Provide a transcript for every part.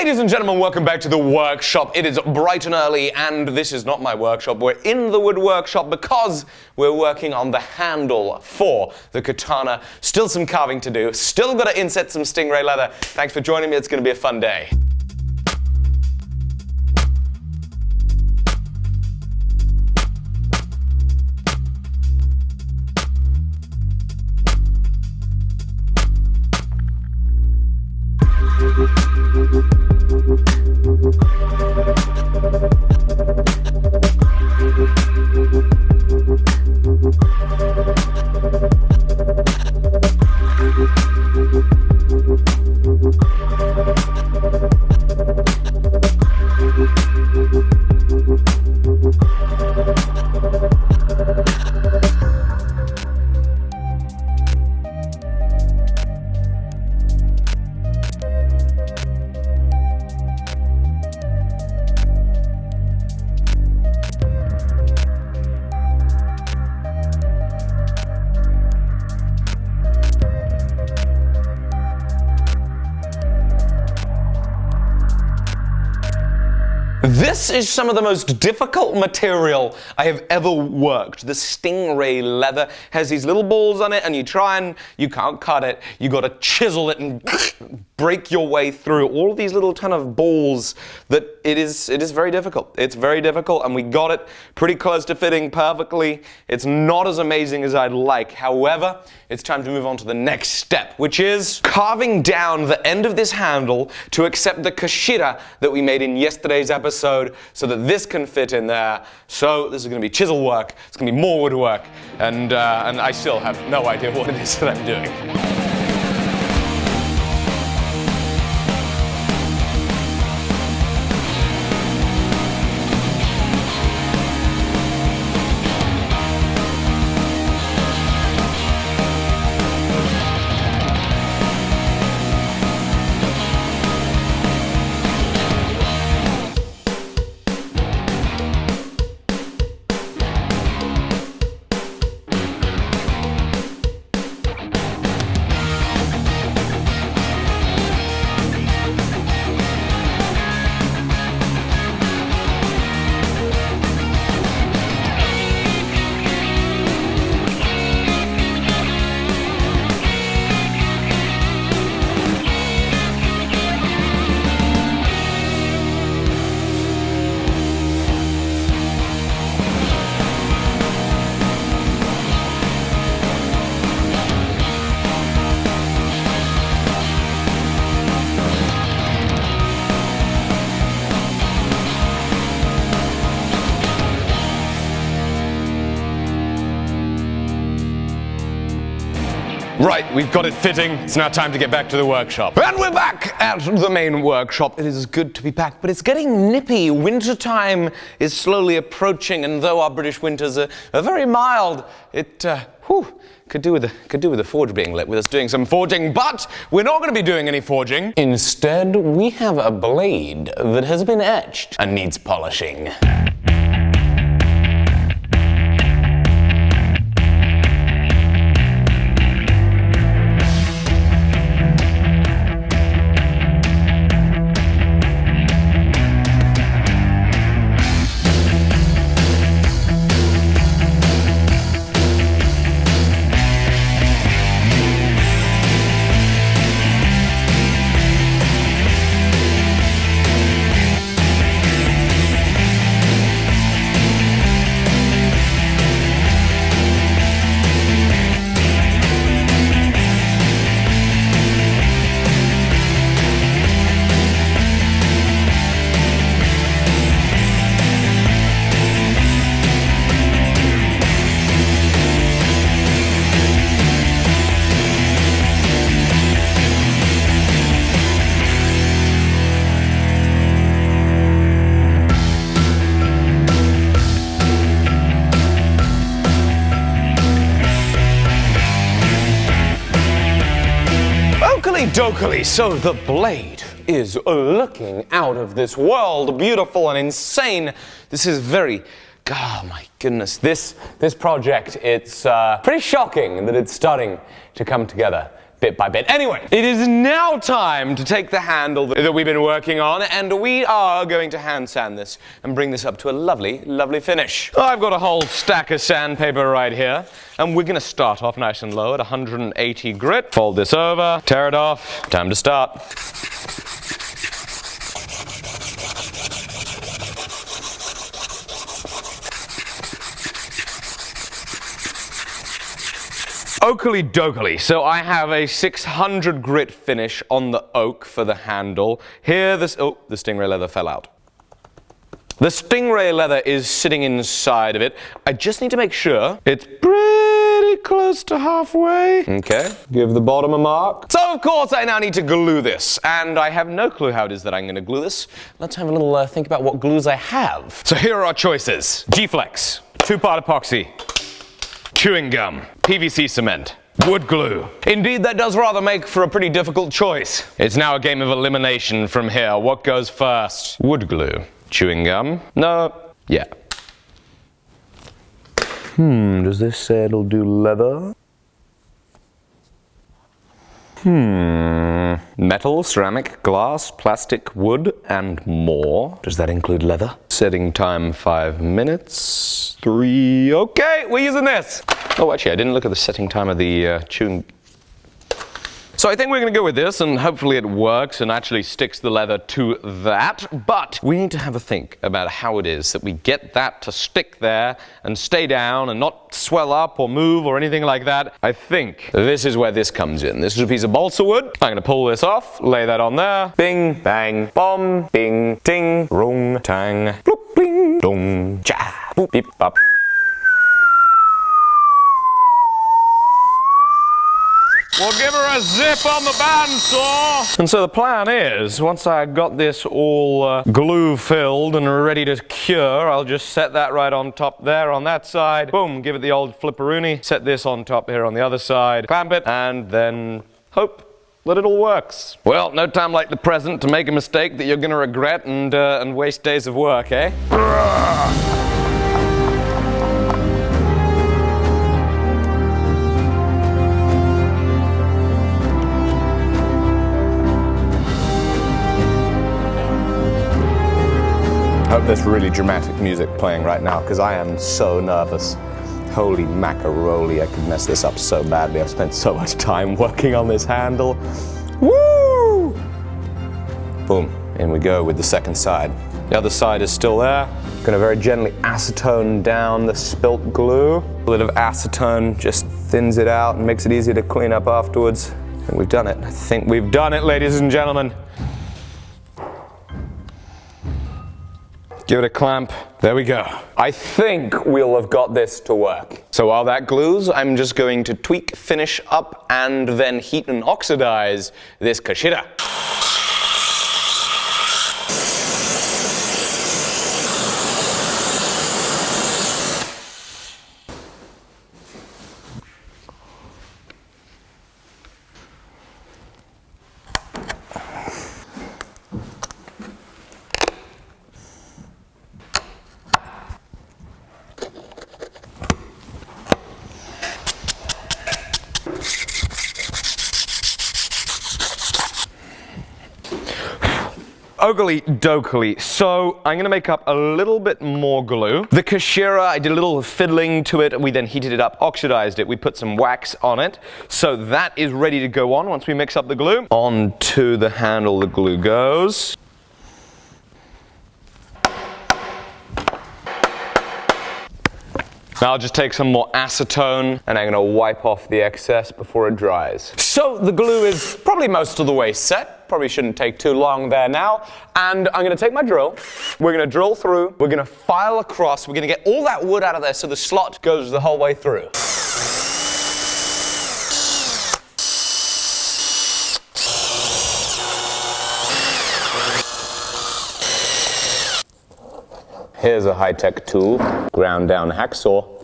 Ladies and gentlemen, welcome back to the workshop. It is bright and early, and this is not my workshop. We're in the wood workshop because we're working on the handle for the katana. Still some carving to do. Still got to inset some stingray leather. Thanks for joining me. It's going to be a fun day. This is some of the most difficult material I have ever worked. The stingray leather has these little balls on it, and you can't cut it. You got to chisel it and break your way through all of these little ton of balls. That it is very difficult. It's very difficult, and we got it pretty close to fitting perfectly. It's not as amazing as I'd like. However, it's time to move on to the next step, which is carving down the end of this handle to accept the kashira that we made in yesterday's episode, so that this can fit in there. So this is going to be chisel work, it's going to be more woodwork, and I still have no idea what it is that I'm doing. Right, we've got it fitting. It's now time to get back to the workshop. And we're back at the main workshop. It is good to be back, but it's getting nippy. Winter time is slowly approaching, and though our British winters are very mild, it could do with the forge being lit, with us doing some forging, but we're not going to be doing any forging. Instead, we have a blade that has been etched and needs polishing. Dokily, so the blade is looking out of this world, beautiful and insane. This is very, oh my goodness, this project, it's pretty shocking that it's starting to come together bit by bit. Anyway, it is now time to take the handle that we've been working on, and we are going to hand sand this and bring this up to a lovely, lovely finish. I've got a whole stack of sandpaper right here, and we're gonna start off nice and low at 180 grit. Fold this over, tear it off, time to start. Oakley dokley, so I have a 600 grit finish on the oak for the handle. Here, the stingray leather fell out. The stingray leather is sitting inside of it. I just need to make sure it's pretty close to halfway. Okay, give the bottom a mark. So of course I now need to glue this, and I have no clue how it is that I'm going to glue this. Let's have a little think about what glues I have. So here are our choices. G-Flex, 2-part epoxy, chewing gum, PVC cement, wood glue. Indeed, that does rather make for a pretty difficult choice. It's now a game of elimination from here. What goes first? Wood glue. Chewing gum? No. Yeah. Does this say it'll do leather? Metal, ceramic, glass, plastic, wood, and more. Does that include leather? Setting time 5 minutes. 3. Okay, we're using this. Oh, actually, I didn't look at the setting time of the chewing. So I think we're going to go with this, and hopefully it works and actually sticks the leather to that. But we need to have a think about how it is that we get that to stick there and stay down and not swell up or move or anything like that. I think this is where this comes in. This is a piece of balsa wood. I'm going to pull this off, lay that on there. Bing, bang, bomb, bing, ding, rung, tang, bloop, bling, dong, cha, boop, beep, bop. We'll give her a zip on the bandsaw. And so the plan is, once I got this all glue filled and ready to cure, I'll just set that right on top there on that side. Boom, give it the old flipperoonie. Set this on top here on the other side. Clamp it, and then hope that it all works. Well, no time like the present to make a mistake that you're gonna regret and waste days of work, eh? I hope there's really dramatic music playing right now, because I am so nervous. Holy macaroni, I could mess this up so badly. I've spent so much time working on this handle. Woo! Boom, in we go with the second side. The other side is still there. Gonna very gently acetone down the spilt glue. A bit of acetone just thins it out and makes it easier to clean up afterwards. And we've done it. I think we've done it, ladies and gentlemen. Give it a clamp. There we go. I think we'll have got this to work. So while that glues, I'm just going to tweak, finish up, and then heat and oxidize this kashira. Oakley dokley. So I'm gonna make up a little bit more glue. The kashira, I did a little fiddling to it. We then heated it up, oxidized it. We put some wax on it. So that is ready to go on once we mix up the glue. Onto the handle the glue goes. Now I'll just take some more acetone and I'm gonna wipe off the excess before it dries. So the glue is probably most of the way set. Probably shouldn't take too long there now. And I'm gonna take my drill. We're gonna drill through. We're gonna file across. We're gonna get all that wood out of there so the slot goes the whole way through. Here's a high-tech tool, ground down hacksaw.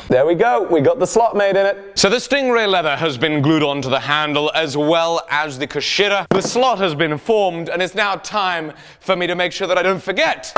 There we go, we got the slot made in it. So the stingray leather has been glued onto the handle as well as the kashira. The slot has been formed and it's now time for me to make sure that I don't forget.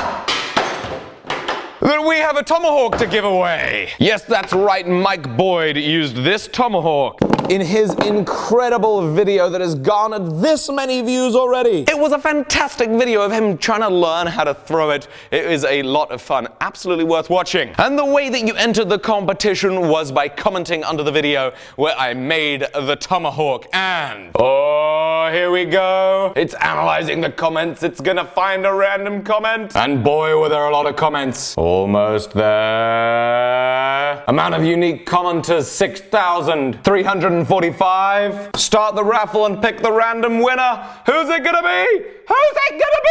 that we have a tomahawk to give away. Yes, that's right, Mike Boyd used this tomahawk in his incredible video that has garnered this many views already. It was a fantastic video of him trying to learn how to throw it. It is a lot of fun, absolutely worth watching. And the way that you entered the competition was by commenting under the video where I made the tomahawk. And oh, here we go. It's analyzing the comments. It's gonna find a random comment. And boy, were there a lot of comments. Almost there. Amount of unique commenters, 6,345. Start the raffle and pick the random winner. Who's it gonna be? Who's it gonna be?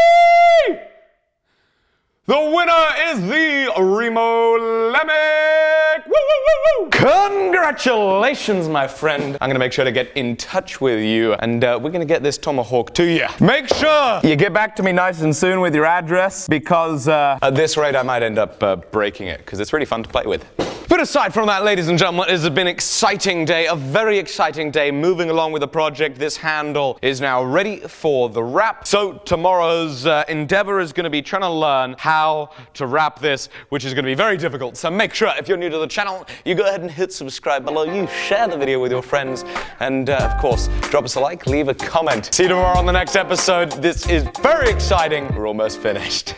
The winner is the Remo Lemick! Woo, woo, woo, woo! Congratulations, my friend. I'm gonna make sure to get in touch with you, and we're gonna get this tomahawk to you. Make sure you get back to me nice and soon with your address, because at this rate I might end up breaking it, because it's really fun to play with. But aside from that, ladies and gentlemen, it has been an exciting day, a very exciting day moving along with the project. This handle is now ready for the wrap. So tomorrow's endeavor is going to be trying to learn how to wrap this, which is going to be very difficult. So make sure, if you're new to the channel, you go ahead and hit subscribe below, you share the video with your friends, and of course, drop us a like, leave a comment. See you tomorrow on the next episode. This is very exciting. We're almost finished.